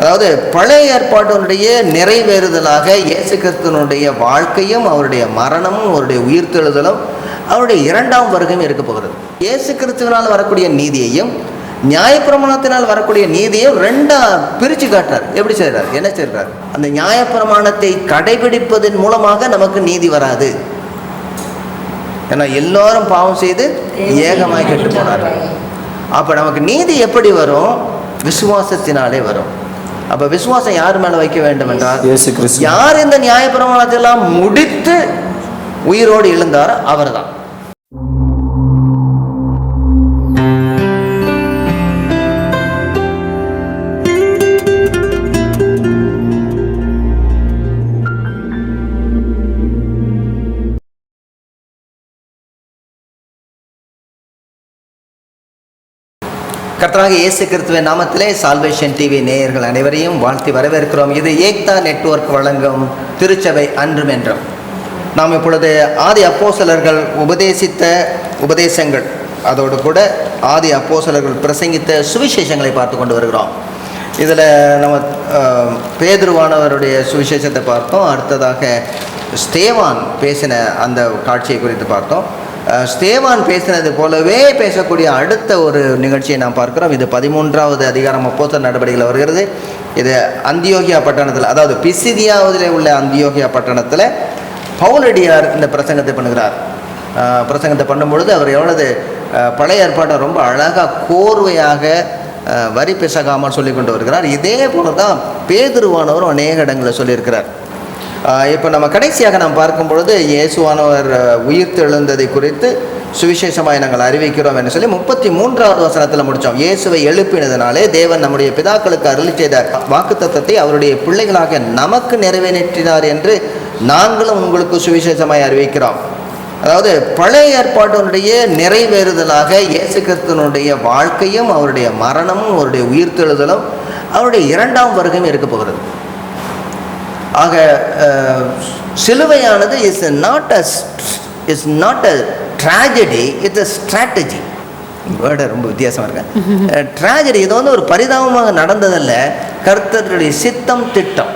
அதாவது பழைய ஏற்பாட்டினுடைய நிறைவேறுதலாக இயேசு கிறிஸ்துவனுடைய வாழ்க்கையும் அவருடைய மரணமும் அவருடைய உயிர்த்தெழுதலும் அவருடைய இரண்டாம் வருகையும் இருக்க போகிறது. இயேசு கிறிஸ்துவினால் வரக்கூடிய நீதியையும் நியாயப்பிரமாணத்தினால் வரக்கூடிய நீதியையும் ரெண்டா பிரித்து காட்டுறார். எப்படி செய்கிறார்? என்ன செய்கிறார்? அந்த நியாயப்பிரமாணத்தை கடைபிடிப்பதன் மூலமாக நமக்கு நீதி வராது. ஏன்னா எல்லாரும் பாவம் செய்து ஏகமாய் கெட்டு போனார்கள். அப்போ நமக்கு நீதி எப்படி வரும்? விசுவாசத்தினாலே வரும். அப்போ விசுவாசம் யார் மேலே வைக்க வேண்டும் என்றால், யார் இந்த நியாயப்பிரமாணத்தெல்லாம் முடித்து உயிரோடு எழுந்தாரோ அவர் தான். கர்த்தராக இயேசு கிறிஸ்துவின் நாமத்திலே சால்வேஷன் டிவி நேயர்கள் அனைவரையும் வாழ்த்தி வரவேற்கிறோம். இது ஏக்தா நெட்வொர்க் வழங்கும் திருச்சபை அன்றும் என்றும். நாம் இப்பொழுது ஆதி அப்போஸ்தலர்கள் உபதேசித்த உபதேசங்கள், அதோடு கூட ஆதி அப்போஸ்தலர்கள் பிரசங்கித்த சுவிசேஷங்களை பார்த்து கொண்டு வருகிறோம். இதில் நம்ம பேதுருவானவருடைய சுவிசேஷத்தை பார்த்தோம். அடுத்ததாக ஸ்தேவான் பேசின அந்த காட்சியை குறித்து பார்த்தோம். ஸ்தேவான் பேசினது போலவே பேசக்கூடிய அடுத்த ஒரு நிகழ்ச்சியை நாம் பார்க்கிறோம். இது 13வது அதிகாரம் அப்போஸ்தலர் நடவடிக்கையில் வருகிறது. இது அந்தியோகியா பட்டணத்தில், அதாவது பிசிதியாவதில் உள்ள அந்தியோகியா பட்டணத்தில் பவுலடியார் இந்த பிரசங்கத்தை பண்ணுகிறார். பிரசங்கத்தை பண்ணும்பொழுது அவர் எவ்வளவு பழைய ஏற்பாட்டை ரொம்ப அழகாக கோர்வையாக வரி பிசகாமல் சொல்லி கொண்டு வருகிறார். இதே போல தான் பேதுருவானவரும் அநேக இடங்களில் சொல்லியிருக்கிறார். இப்போ நம்ம கடைசியாக நாம் பார்க்கும் பொழுது இயேசுவானவர் உயிர்த்தெழுந்ததை குறித்து சுவிசேஷமாய் நாங்கள் அறிவிக்கிறோம் என்று சொல்லி 33வது வசனத்தில் முடித்தோம். இயேசுவை எழுப்பினதினாலே தேவன் நம்முடைய பிதாக்களுக்கு அருளி செய்த வாக்குத்தத்தத்தை அவருடைய பிள்ளைகளாக நமக்கு நிறைவேற்றினார் என்று நாங்களும் உங்களுக்கு சுவிசேஷமாய் அறிவிக்கிறோம். அதாவது பழைய ஏற்பாட்டினுடைய நிறைவேறுதலாக இயேசு கிறிஸ்துவனுடைய வாழ்க்கையும் அவருடைய மரணமும் அவருடைய உயிர்த்தெழுதலும் அவருடைய இரண்டாம் வருகையும் இருக்க போகிறது. ஆக சிலுவையானது is not a tragedy, it's a strategy. Word ரொம்ப வித்தியாசமாக இருக்கு. ட்ராஜடி இது வந்து ஒரு பரிதாபமாக நடந்ததல்ல, கர்த்தருடைய சித்தம் திட்டம்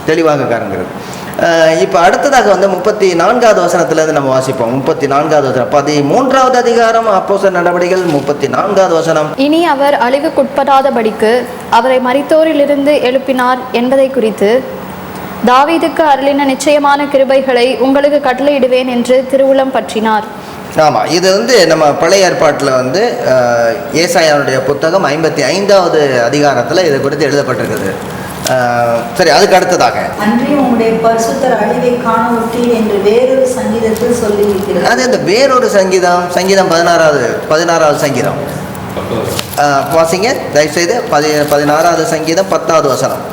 தெளிவாக காண்கிறது. இப்போ அடுத்ததாக வந்து 34வது வசனத்திலிருந்து நம்ம வாசிப்போம். 34வது வசனம், 13வது அதிகாரம் அப்போஸ்தலர் நடவடிக்கைகள் 34வது வசனம். இனி அவர் அழிவுக்குட்படாதபடிக்கு அவரை மரித்தோரிலிருந்து எழுப்பினார் என்பதை குறித்து தாவீதுக்கு அருளின நிச்சயமான கிருபைகளை உங்களுக்கு கட்டளையிடுவேன் என்று திருவுளம் பற்றினார். ஆமாம், இது வந்து நம்ம பழைய ஏற்பாட்டில் வந்து ஏசாயாவுடைய புத்தகம் 55வது அதிகாரத்தில் இதை குறித்து எழுதப்பட்டிருக்குது. சரி, அதுக்கு அடுத்ததாக உம்முடைய பரிசுத்தர் அழிவை காணவிட்டீர் என்று வேறொரு சங்கீதத்தில் சொல்லியிருக்கிறது. அது இந்த வேறொரு சங்கீதம் 16வது சங்கீதம் வாசிங்க தயவுசெய்து. 16வது சங்கீதம் 10வது வசனம்.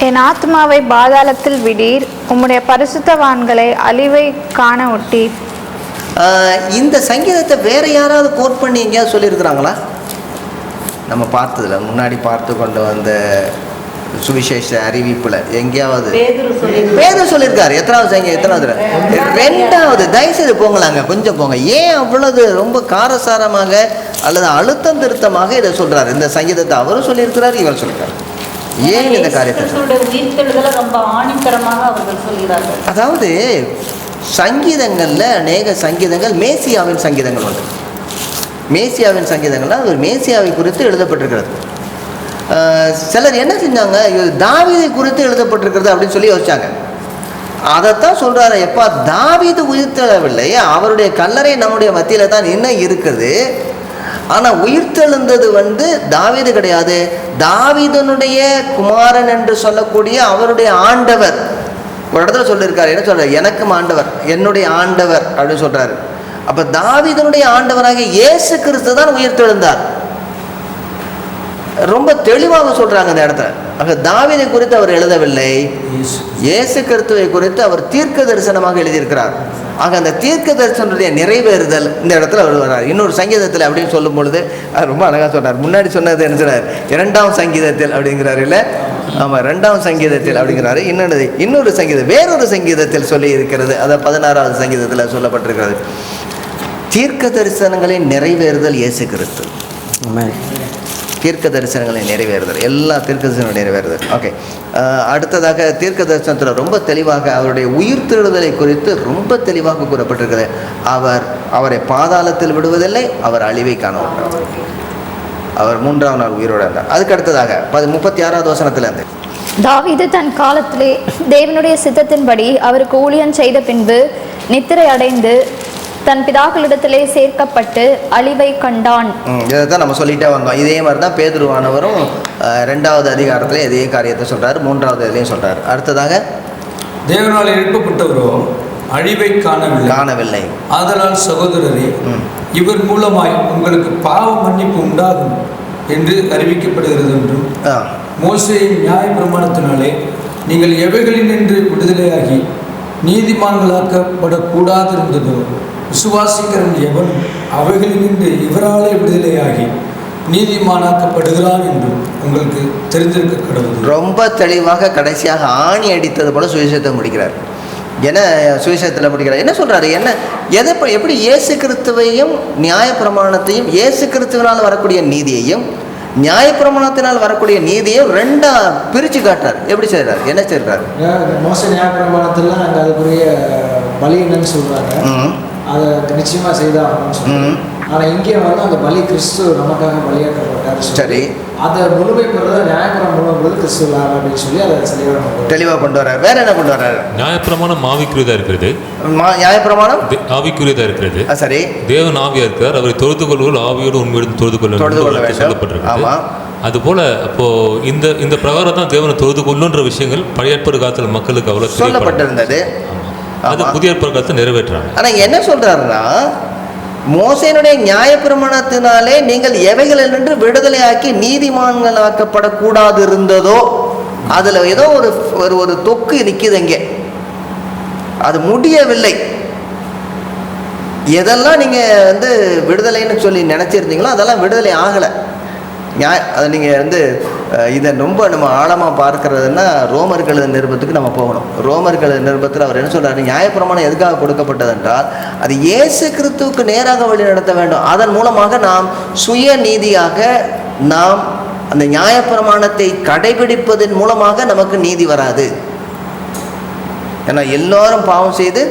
என் ஆத்மாவை பாதாளத்தில் விடீர், உம்முடைய பரிசுத்தவான்களை அழிவை காண ஒட்டீர். இந்த சங்கீதத்தை வேற யாராவது கோட் பண்ணி எங்கேயாவது சொல்லியிருக்கிறாங்களா? நம்ம பார்த்ததில்ல, முன்னாடி பார்த்து கொண்டு வந்த சுவிசேஷ அறிவிப்புல எங்கேயாவது பேதுரு சொல்லியிருக்காரு. எத்தனாவது சங்கீதம்? 2வது. தயவுசெய்து போங்களாங்க, கொஞ்சம் போங்க. ஏன் அவ்வளவு ரொம்ப காரசாரமாக அல்லது அழுத்தம் திருத்தமாக இதை சொல்றாரு? இந்த சங்கீதத்தை அவரும் சொல்லியிருக்கிறார், இவர் சொல்லியிருக்காரு. ஏன் இந்த காரியத்தை? அதாவது சங்கீதங்கள்ல அநேக சங்கீதங்கள் மேசியாவின் சங்கீதங்கள் உண்டு. மேசியாவின் சங்கீதங்கள்ல ஒரு மேசியாவை குறித்து எழுதப்பட்டிருக்கிறது. சிலர் என்ன செஞ்சாங்க, இது தாவீதை குறித்து எழுதப்பட்டிருக்கிறது அப்படின்னு சொல்லி யோசிச்சாங்க. அதைத்தான் சொல்றாரு, எப்பா தாவீது உயிர்த்தெழவில்லை, அவருடைய கல்லறை நம்முடைய மத்தியில தான் இன்னும் இருக்குது. ஆனால் உயிர்த்தெழுந்தது வந்து தாவீது கிடையாது, தாவீதனுடைய குமாரன் என்று சொல்லக்கூடிய அவருடைய ஆண்டவர். ஒரு இடத்துல சொல்லியிருக்காரு, என்ன சொல்றாரு? எனக்கும் ஆண்டவர், என்னுடைய ஆண்டவர் அப்படின்னு சொல்றாரு. அப்ப தாவீதனுடைய ஆண்டவராக இயேசு கிறிஸ்து தான் உயிர்த்தெழுந்தார். ரொம்ப தெளிவாக சொல்றாங்க இந்த இடத்துல. ஆக தாவீதை குறித்து அவர் எழுதவில்லை, இயேசு கிறிஸ்துவை குறித்து அவர் தீர்க்க தரிசனமாக எழுதியிருக்கிறார். ஆக அந்த தீர்க்க தரிசனுடைய நிறைவேறுதல் இந்த இடத்துல அவர் வர்றார். இன்னொரு சங்கீதத்தில் அப்படின்னு சொல்லும் பொழுது ரொம்ப அழகாக சொன்னார். முன்னாடி சொன்னது என்ன சொன்னார்? 2ஆம் சங்கீதத்தில் அப்படிங்கிறாரு இல்லை? ஆமாம், 2ஆம் சங்கீதத்தில் அப்படிங்கிறாரு. இன்னொரு சங்கீதம் வேறொரு சங்கீதத்தில் சொல்லி இருக்கிறது. அதை 16வது சங்கீதத்தில் சொல்லப்பட்டிருக்கிறது. தீர்க்க தரிசனங்களின் நிறைவேறுதல் இயேசு கிறிஸ்து. தீர்க்க தரிசனங்களை நிறைவேறுதல், எல்லா தீர்க்க தரிசனங்களும் நிறைவேறுதல். ஓகே, அடுத்ததாக தீர்க்க தரிசனத்தில் ரொம்ப தெளிவாக அவருடைய உயிர்த்தெழுதலை குறித்து ரொம்ப தெளிவாக கூறப்பட்டிருக்கிறது. அவரை பாதாளத்தில் விடுவதில்லை, அவர் அழிவை காண அவர் 3ஆம் நாள் உயிரோடு இருந்தார். அதுக்கு அடுத்ததாக 36வது வசனத்திலிருந்து, தாவீது தன் காலத்திலே தேவனுடைய சித்தத்தின்படி அவருக்கு ஊழியம் செய்த பின்பு நித்திரை அடைந்து தன் பிதாக்களிடத்திலே சேர்க்கப்பட்டு அழிவை கண்டான். இதைத்தான் நம்ம சொல்லிட்டே வந்தோம். இதே மாதிரி தான் பேதுருவானவரும் 2வது அதிகாரத்தில் இதே காரியத்தை சொல்றாரு, 3வது இதுலையும் சொல்றாரு. அடுத்ததாக, தேவனால் எழுப்பப்பட்டவரோ அழிவை காணவில்லை. ஆதலால் சகோதரரே, இவர் மூலமாய் உங்களுக்கு பாவ மன்னிப்பு உண்டாகும் என்று அறிவிக்கப்படுகிறது என்றும், மோசேயின் நியாய பிரமாணத்தினாலே நீங்கள் எவைகளினின்று விடுதலையாகி நீதிமான்களாக்கப்படக்கூடாது இருந்ததோ, விசுவாசிக்கிறவன் எவனும் அவைகளினின்று இவராலே விடுதலையாகி நீதிமானாக்கப்படுகிறான் என்றும் உங்களுக்கு தெரிந்திருக்க கடவுள். ரொம்ப தெளிவாக கடைசியாக ஆணி அடித்தது போல சுவிசேஷத்தை முடிக்கிறார். என்ன சுவிசேஷத்தில் முடிக்கிறார்? என்ன சொல்றாரு? எப்படி இயேசு கிறிஸ்துவையும் நியாயப்பிரமாணத்தையும், இயேசு கிறிஸ்துவினால் வரக்கூடிய நீதியையும் நியாயப்பிரமாணத்தினால் வரக்கூடிய நீதியை ரெண்டா பிரித்து காட்டுறார். எப்படி செய்கிறார்? என்ன செய்கிறார்? மோச நியாயப்பிரமாணத்தில் அங்கே அதுக்குரிய பலி என்னன்னு சொல்கிறாங்க, அதை நிச்சயமாக செய்தாகணும்னு சொல்லுவாங்க. ஆனால் இங்கே வந்து அந்த பலி கிறிஸ்து நமக்காக பலியாக்கப்பட்டார். சரி, அதை முழுமை பெறுறத நியாயப்பிரமாணம் முழுவதும் கிறிஸ்து இல்லாமல் அப்படின்னு சொல்லி அதை தெளிவாக கொண்டு வர்றாரு. வேற என்ன கொண்டு வர்றாரு? நியாயப்பிரமாணம் ஆவிக்குரியதா இருக்கிறது. நியாயப்பிரமாணம் ஆவிக்குரியதா இருக்கிறது. சரி, தேவன் ஆவியா இருக்கிறார், அவரை தொழுது கொள்வோர் ஆவியோடு உண்மையோடு தொழுது கொள்ள சொல்லப்பட்டிருக்கு. அதுபோல அப்போ இந்த பிரகாரம் தான் தேவனை தொழுது கொள்ளுன்ற விஷயங்கள் பழைய ஏற்பாடு காலத்தில் மக்களுக்கு அவ்வளவு சொல்லப்பட்டிருந்தது. அது புதிய ஏற்பாடு காலத்தை நிறைவேற்றாங்க. ஆனா என்ன சொல்றாருன்னா, மோசேனுடைய நியாயப்பிரமாணத்தினாலே நீங்கள் எவைகளினின்று விடுதலையாக்கி நீதிமான்களாக்கப்படக்கூடாது இருந்ததோ, அதுல ஏதோ ஒரு தொக்கு நிக்குது இங்கே, அது முடியவில்லை. எதெல்லாம் நீங்க விடுதலைன்னு சொல்லி நினைச்சிருந்தீங்களோ அதெல்லாம் விடுதலை ஆகலை. அதை நீங்கள் இதை ரொம்ப நம்ம ஆழமாக பார்க்கறதுன்னா ரோமர்கள் நிருபத்துக்கு நம்ம போகணும். ரோமர்கள் நிருபத்தில் அவர் என்ன சொல்கிறார்? நியாயப்பிரமாணம் எதுக்காக கொடுக்கப்பட்டது என்றால் அது இயேசு கிறிஸ்துவுக்கு நேராக வழி நடத்த வேண்டும். அதன் மூலமாக நாம் சுய நீதியாக நாம் அந்த நியாயப்பிரமாணத்தை கடைபிடிப்பதன் மூலமாக நமக்கு நீதி வராது. ஏன்னா எல்லாரும் பாவம் செய்து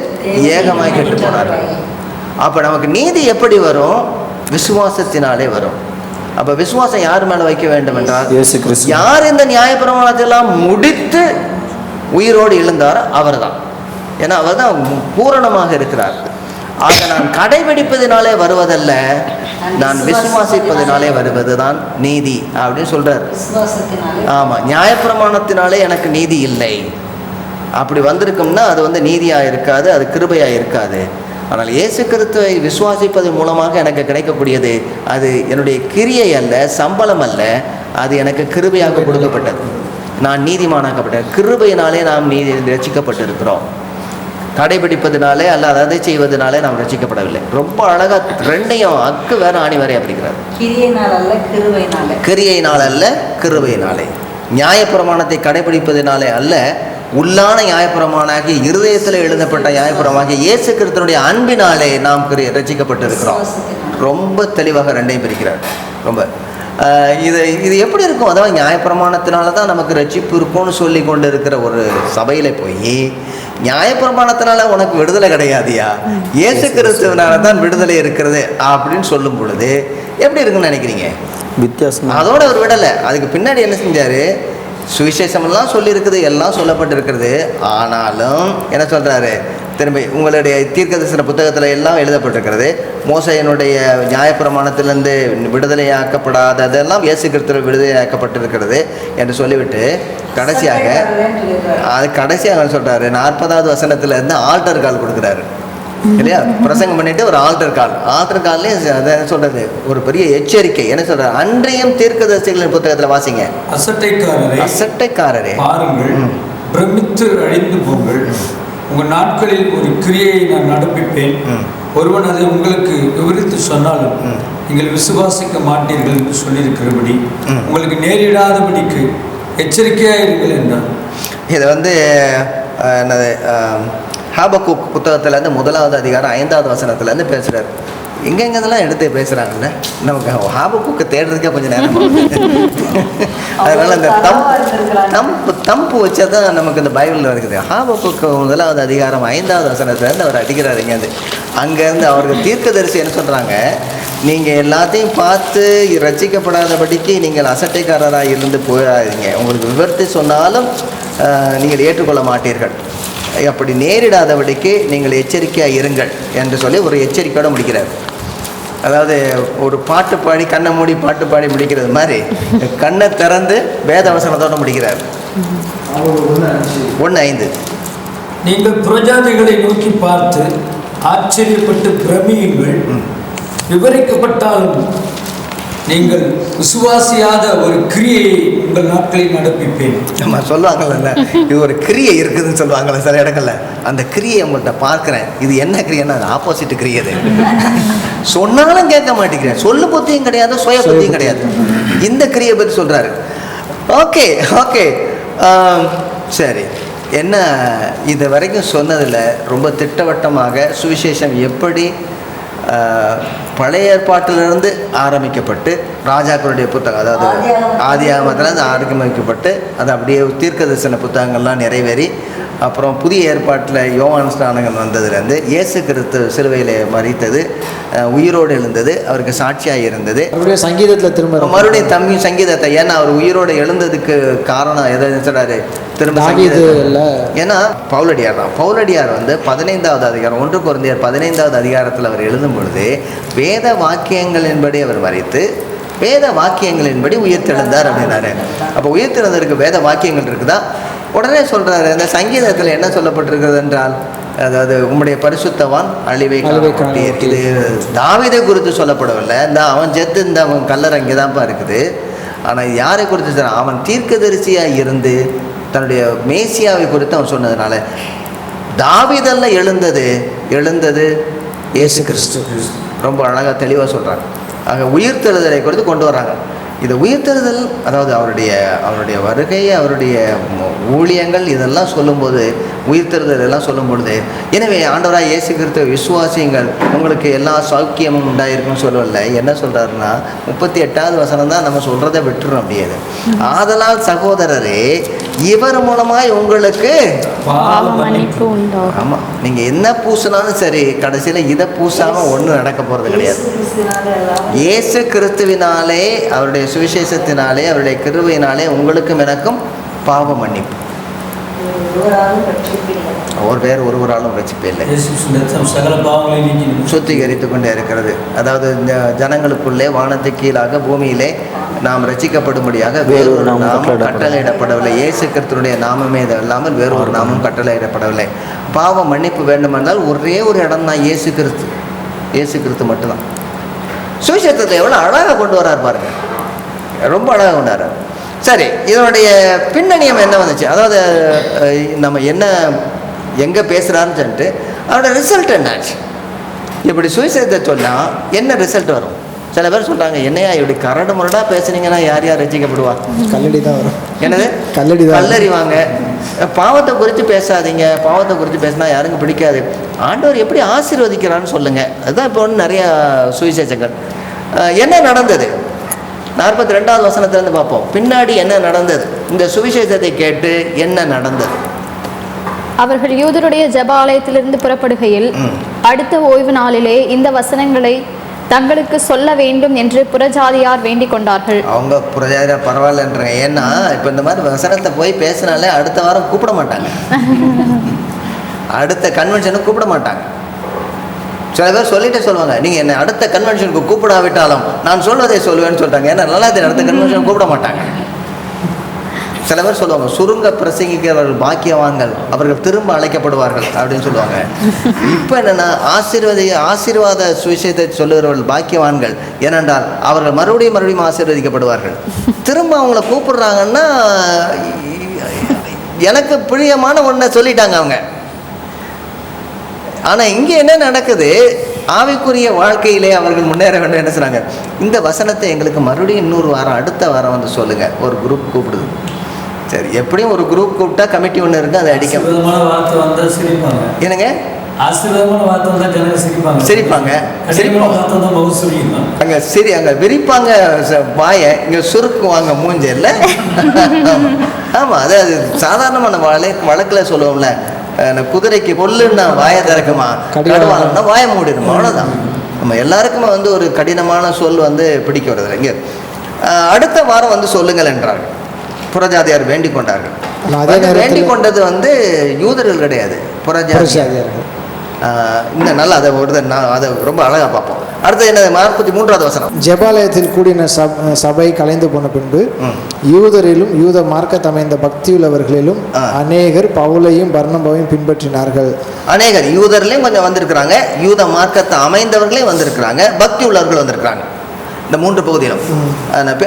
ஏகமாய் கெட்டு போனார்கள். அப்போ நமக்கு நீதி எப்படி வரும்? விசுவாசத்தினாலே வரும். அப்போ விசுவாசம் யார் மேலே வைக்க வேண்டும் என்றால், யார் இந்த நியாயப்பிரமாணத்தெல்லாம் முடித்து உயிரோடு எழுந்தாரோ அவர் தான். ஏன்னா அவர் தான் பூரணமாக இருக்கிறார். ஆக நான் கடைபிடிப்பதினாலே வருவதல்ல, நான் விசுவாசிப்பதினாலே வருவது தான் நீதி அப்படின்னு சொல்றார். ஆமாம், நியாயப்பிரமாணத்தினாலே எனக்கு நீதி இல்லை. அப்படி வந்திருக்கும்னா அது நீதியாக இருக்காது, அது கிருபையாக இருக்காது. ஆனால் இயேசு கிறிஸ்துவை விசுவாசிப்பதன் மூலமாக எனக்கு கிடைக்கக்கூடியது அது என்னுடைய கிரியை அல்ல, சம்பளம் அல்ல, அது எனக்கு கிருபையாக கொடுக்கப்பட்டது. நான் நீதிமானாக்கப்பட்டேன். கிருபையினாலே நாம் ரட்சிக்கப்பட்டிருக்கிறோம். கடைபிடிப்பதினாலே அல்ல அதை செய்வதனாலே நாம் ரட்சிக்கப்படவில்லை. ரொம்ப அழகாக ரெண்டையும் அக்கு வேற ஆணி வரை அப்படிங்கிறார். கிரியையினால் அல்ல, கிருபையினாலே. நியாயப்பிரமாணத்தை கடைபிடிப்பதினாலே அல்ல, உள்ளான நியாயப்பிரமாணாகி இருதயத்தில் எழுதப்பட்ட நியாயப்பிரமாகி இயேசு கிறிஸ்துவினுடைய அன்பினாலே நாம் ரட்சிக்கப்பட்டிருக்கிறோம். ரொம்ப தெளிவாக ரெண்டையும் பிரிக்கிறார். ரொம்ப இது எப்படி இருக்கும்? அதாவது நியாயப்பிரமாணத்தினால தான் நமக்கு ரட்சிப்பு இருக்கும்னு சொல்லி கொண்டு இருக்கிற ஒரு சபையில் போய் நியாயப்பிரமாணத்தினால உனக்கு விடுதலை கிடையாதியா, இயேசு கிறிஸ்துவினால தான் விடுதலை இருக்கிறது அப்படின்னு சொல்லும் பொழுது எப்படி இருக்குன்னு நினைக்கிறீங்க? வித்தியாசம். அதோட அவர் விடலை. அதுக்கு பின்னாடி என்ன செஞ்சார்? சுவிசேஷமெல்லாம் சொல்லியிருக்குது, எல்லாம் சொல்லப்பட்டிருக்கிறது. ஆனாலும் என்ன சொல்கிறாரு? திரும்பி உங்களுடைய தீர்க்கதரிசன புத்தகத்தில் எல்லாம் எழுதப்பட்டிருக்கிறது. மோசையினுடைய நியாயப்பிரமாணத்திலிருந்து விடுதலையாக்கப்படாததெல்லாம் இயேசு கிறிஸ்துவில் விடுதலையாக்கப்பட்டிருக்கிறது என்று சொல்லிவிட்டு கடைசியாக சொல்கிறாரு, 40வது வசனத்திலேருந்து ஆல்டர் கால் கொடுக்குறாரு இல்லையா? பிரசங்கம் பண்ணிட்டு ஒரு ஆல்டர் கால்லேயே அதை சொல்றது ஒரு பெரிய எச்சரிக்கை. என்ன சொல்றாரு? அன்றையும் தீர்க்கதரிசிகளின் புத்தகத்தில் வாசிங்க. அசட்டைக்காரரே பாருங்கள், பிரமித்து அழிந்து போங்கள், உங்கள் நாட்களில் ஒரு கிரியை நான் நடப்பிப்பேன், ஒருவன் அதை உங்களுக்கு விவரித்து சொன்னாலும் நீங்கள் விசுவாசிக்க மாட்டீர்கள் என்று சொல்லியிருக்கிறபடி உங்களுக்கு நேரிடாதபடிக்கு எச்சரிக்கையாக இருங்கள் என்றார். இதை ஹாபக்கூக் புத்தகத்திலேருந்து 1வது அதிகாரம் 5வது வசனத்திலேருந்து பேசுகிறார். எங்கெங்கெல்லாம் எடுத்து பேசுகிறாங்கல்ல, நமக்கு ஹாபக்குக்கு தேடுறதுக்கே கொஞ்சம் நேரம் அதனால் அந்த தம்பு வச்சா தான் நமக்கு இந்த பைபிளில் இருக்குது. ஹாபக்குக்கு 1வது அதிகாரம் 5வது வசனத்துலேருந்து அவர் அடிக்கிறார். அங்கேருந்து அவர்கள் தீர்க்கதரிசி என்ன சொல்கிறாங்க, நீங்கள் எல்லாத்தையும் பார்த்து ரட்சிக்கப்படாதபடிக்கு நீங்கள் அசட்டைக்காரராக இருந்து போயிடாதீங்க, உங்களுக்கு விவரித்து சொன்னாலும் நீங்கள் ஏற்றுக்கொள்ள மாட்டீர்கள், அப்படி நேரிடாதபடிக்கு நீங்கள் எச்சரிக்கையாக இருங்கள் என்று சொல்லி ஒரு எச்சரிக்கையோடு முடிக்கிறார். அதாவது ஒரு பாட்டு பாடி கண்ணை மூடி பாட்டு பாடி முடிக்கிறது மாதிரி கண்ணை திறந்து வேத வசனத்தோடு முடிக்கிறார். 1:5 நீங்கள் புறஜாதிகளை நோக்கி பார்த்து ஆச்சரியப்பட்டு பிரமியுங்கள், விவரிக்கப்பட்டாலும் நீங்கள் விசுவாசியாத ஒரு கிரியையை உங்கள் நாட்களில் நடப்பிப்பேன். நம்ம சொல்லுவாங்கல்ல, இது ஒரு கிரியை இருக்குதுன்னு சொல்லுவாங்கள்ல சில இடங்கள்ல, அந்த கிரியை உங்கள்கிட்ட பார்க்குறேன். இது என்ன கிரியைன்னா அது ஆப்போசிட் கிரியை. சொன்னாலும் கேட்க மாட்டேங்கிறேன், சொல்லு புத்தியும் கிடையாது, சுய புத்தியும் கிடையாது. இந்த கிரியை பற்றி சொல்கிறாரு. ஓகே ஓகே சரி, என்ன இது வரைக்கும் சொன்னதில் ரொம்ப திட்டவட்டமாக சுவிசேஷம் எப்படி பழைய ஏற்பாட்டிலிருந்து ஆரம்பிக்கப்பட்டு ராஜாக்களுடைய புத்தகம், அதாவது ஆதியாகமத்திலிருந்து ஆரம்பிக்கப்பட்டு அது அப்படியே தீர்க்கதரிசன புத்தகங்கள்லாம் நிறைவேறி அப்புறம் புதிய ஏற்பாட்டில் யோவான் ஸ்நானகன் வந்ததுலேருந்து இயேசு கிறிஸ்து சிலுவையில் மரித்தது, உயிரோடு எழுந்தது, அவருக்கு சாட்சியாக இருந்தது. சங்கீதத்தில் திரும்ப மறுபடியும் சங்கீதத்தை, ஏன்னா அவர் உயிரோடு எழுந்ததுக்கு காரணம் எதை சொல்கிறாரு, திரும்ப ஏன்னா பவுலடியார் தான். பவுலடியார் 15வது அதிகாரம் 1 கொரிந்தியர் 15வது அதிகாரத்தில் அவர் எழுதும் பொழுது வேத வாக்கியங்களின்படி அவர் மரித்து வேத வாக்கியங்களின்படி உயிர்த்தெழுந்தார் அப்படின்னாரு. அப்போ உயிர்த்தெழுந்ததற்கு வேத வாக்கியங்கள் இருக்குதா? உடனே சொல்கிறாரு, அந்த சங்கீதத்தில் என்ன சொல்லப்பட்டிருக்கிறது என்றால், அதாவது உம்முடைய பரிசுத்தவான் அழிவை காணீர். இது தாவீதை குறித்து சொல்லப்படவில்லை, இந்த அவன் செத்து இந்த அவன் கல்லறை அங்கே தான்ப்பா இருக்குது. ஆனால் யாரை குறித்து சொன்ன, அவன் தீர்க்கதரிசியாக இருந்து தன்னுடைய மேசியாவை குறித்து அவன் சொன்னதுனால தாவீதல்ல எழுந்தது இயேசு கிறிஸ்து. ரொம்ப அழகாக தெளிவாக சொல்கிறாங்க. ஆக உயிர்த்தெழுதலை குறித்து கொண்டு வராங்க. இது உயிர்த்தெழுதல், அதாவது அவருடைய வருகை, அவருடைய ஊழியங்கள், இதெல்லாம் சொல்லும்போது உயிர்த்தெழுதல் எல்லாம் சொல்லும் பொழுது, எனவே ஆண்டவராக இயேசு கிறிஸ்துவை விசுவாசியுங்கள் உங்களுக்கு எல்லா சௌக்கியமும் உண்டாயிருக்குன்னு சொல்லல. என்ன சொல்கிறாருன்னா 38வது வசனம் தான் நம்ம சொல்கிறத விட்டுரும் அப்படியே. ஆதலால் சகோதரரே, இவர் மூலமாய் உங்களுக்கு ஆமாம், நீங்கள் என்ன பூசினாலும் சரி, கடைசியில் இதை பூசாமல் ஒன்றும் நடக்க போகிறது கிடையாது. இயேசு கிறிஸ்துவினாலே, அவருடைய சுவிசேஷத்தினாலே, அவருடைய கிருபையினாலே உங்களுக்கும் எனக்கும் பாவ மன்னிப்பு. ஒருவராலும் ரட்சிப்பே இல்லை, சுத்திகரித்து கொண்டே இருக்கிறது. அதாவது இந்த ஜனங்களுக்குள்ளே வானத்துக்கு கீழாக பூமியிலே நாம் ரட்சிக்கப்படும்படியாக வேறொரு நாமம் கட்டளையிடப்படவில்லை. இயேசு கிறிஸ்துவினுடைய நாமமே இல்லாமல் வேறொரு நாமம் கட்டளையிடப்படவில்லை. பாவ மன்னிப்பு வேண்டுமென்றால் ஒரே ஒரு இடம் தான், இயேசு கிறிஸ்து மட்டும்தான். சுவிசேஷத்தை எவ்வளோ அழகாக கொண்டு வரார் பாருங்க, ரொம்ப அழகாக கொண்டு வரார். சரி, இதனுடைய பின்னணியம் என்ன வந்துச்சு, அதாவது நம்ம என்ன எங்கே பேசுகிறான்னு சொல்லிட்டு அதோட ரிசல்ட் என்னாச்சு. இப்படி சுவிசேஷத்தை சொன்னால் என்ன ரிசல்ட் வரும்? சில பேர் சொல்கிறாங்க, என்னையா இப்படி கரடு முரடாக பேசுனீங்கன்னா யார் ரசிக்கப்படுவா? கல்லடி தான் வரும். என்னது? கல்லறிவாங்க. பாவத்தை குறித்து பேசாதீங்க, பாவத்தை குறித்து பேசினா யாருக்கும் பிடிக்காது. ஆண்டவர் எப்படி ஆசீர்வதிக்கிறான்னு சொல்லுங்கள். அதுதான் இப்போ ஒன்று நிறையா சுவிசேஷங்கள். என்ன நடந்தது? 42வது வசனத்திலேருந்து பார்ப்போம். பின்னாடி என்ன நடந்தது, இந்த சுவிசேஷத்தை கேட்டு என்ன நடந்தது? அவர்கள் யூதருடைய ஜெப ஆலயத்திலிருந்து புறப்படுகையில் அடுத்த ஓய்வு நாளிலே இந்த வசனங்களை தங்களுக்கு சொல்ல வேண்டும் என்று புறஜாதியார் வேண்டிக் கொண்டார்கள். அவங்க புறஜாதியார் பரவாயில்லன்றாங்க. ஏன்னா இப்போ இந்த மாதிரி வசனத்தை போய் பேசினாலே அடுத்த வாரம் கூப்பிட மாட்டாங்க, அடுத்த கன்வென்ஷனுக்கு கூப்பிட மாட்டாங்க. சில பேர் சொல்லிட்டே சொல்லுவாங்க, நீங்கள் என்னை அடுத்த கன்வென்ஷனுக்கு கூப்பிடாவிட்டாலும் நான் சொல்வதை சொல்லுவேன்னு சொல்லிட்டாங்க. ஏன்னா நல்லா அடுத்த கன்வென்ஷன் கூப்பிட மாட்டாங்க. சில பேர் சொல்லுவாங்க, சுருங்க பிரசங்கிக்கிறவர்கள் பாக்கியவான்கள், அவர்கள் திரும்ப அழைக்கப்படுவார்கள் அப்படின்னு சொல்லுவாங்க. இப்போ என்னென்னா ஆசீர்வாத சுவிசேஷத்தை சொல்லுகிறவர்கள் பாக்கியவான்கள், ஏனென்றால் அவர்கள் மறுபடியும் ஆசீர்வதிக்கப்படுவார்கள். திரும்ப அவங்கள கூப்பிடுறாங்கன்னா எனக்கு பிரியமான ஒன்றை சொல்லிட்டாங்க அவங்க. ஆனால் இங்கே என்ன நடக்குது, ஆவிக்குரிய வாழ்க்கையிலே அவர்கள் முன்னேற வேண்டும். என்ன சொன்னாங்க, இந்த வசனத்தை எங்களுக்கு மறுபடியும் இன்னொரு வாரம் அடுத்த வாரம் வந்து சொல்லுங்கள். ஒரு குரூப் கூப்பிடுது. சரி, எப்படியும் ஒரு குரூப் கூப்பிட்டா கமிட்டி ஒன்று இருக்குது, அதை அடிக்க. என்னங்க, ஆசீர்வாதமான வார்த்தை தான் ஜனங்க சிரிப்பாங்க. சிரிப்பாங்க. கடினமான வார்த்தை தான் மௌசுரியம். அங்கே சரி அங்கே விரிப்பாங்க வாயை, இங்கே சுருக்குவாங்க மூஞ்சல்ல. ஆமாம், அது சாதாரணமான வழக்கில் சொல்லுவோம்ல, குதிரைக்கு கொல்லுன்னா வாயை திறக்குமா, கடுவானா வாயை மூடிடுமா, அவ்வளோதான். நம்ம எல்லாருக்குமே வந்து ஒரு கடினமான சொல் வந்து பிடிக்க வருது. இங்கே அடுத்த வாரம் வந்து சொல்லுங்கள் என்றார்கள். புறஜாதியார் வேண்டிக் கொண்டார்கள். வேண்டிக் கொண்டது வந்து யூதர்கள் கிடையாது, புறஜாதியார்கள். இன்னும் நல்லா அதை அதை ரொம்ப அழகாக பார்ப்போம். அடுத்தது என்ன, 43வது வசனம். ஜெபாலயத்தில் கூடின சபை கலைந்து போன பின்பு யூதரிலும் யூத மார்க்கத்தமைந்த பக்தியுள்ளவர்களிலும் அநேகர் பவுலையும் பர்னபாவையும் பின்பற்றினார்கள். அநேகர் யூதர்லையும் கொஞ்சம் வந்திருக்கிறாங்க, யூத மார்க்கத்தை அமைந்தவர்களையும் வந்திருக்கிறாங்க, பக்தி உள்ளவர்கள் வந்திருக்கிறாங்க. இந்த 3 பகுதியிலும்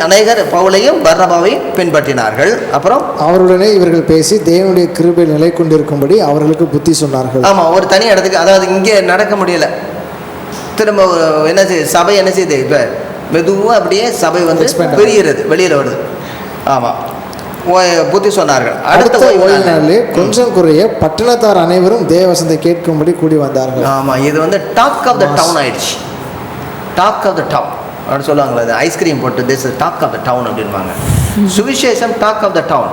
அநேகர் பவுலையும் பர்னபாவையும் பின்பற்றினார்கள். அப்புறம் அவருடனே இவர்கள் பேசி தேவனுடைய கிருபையில் நிலை கொண்டிருக்கும்படி அவர்களுக்கு புத்தி சொன்னார்கள். ஆமாம், ஒரு தனி இடத்துக்கு, அதாவது இங்கே நடக்க முடியல, திரும்ப என்ன செய்யுது சபை, என்ன செய்யுது இப்போ மெதுவாக அப்படியே சபை வந்து பெரியறது, வெளியில் வருது. ஆமாம், புத்தி சொன்னார்கள். அடுத்த ஓய்வு நாளிலே கொஞ்சம் குறைய பட்டணத்தார் அனைவரும் தேவசனத்தை கேட்கும்படி கூடி வந்தார்கள். ஆமாம், இது வந்து டாக் ஆஃப் த டவுன் ஆயிடுச்சு. டாக் ஆஃப் த டவுன் அப்படின்னு சொல்லுவாங்களே, அது ஐஸ்கிரீம் போட்டு this talk of the town அப்படின்வாங்க. சுவிசேஷம் டாக் ஆஃப் த டவுன்.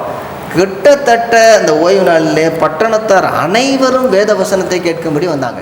கிட்டத்தட்ட அந்த ஓய்வு நாளிலே பட்டணத்தார் அனைவரும் வேத வசனத்தை கேட்கும்படி வந்தாங்க.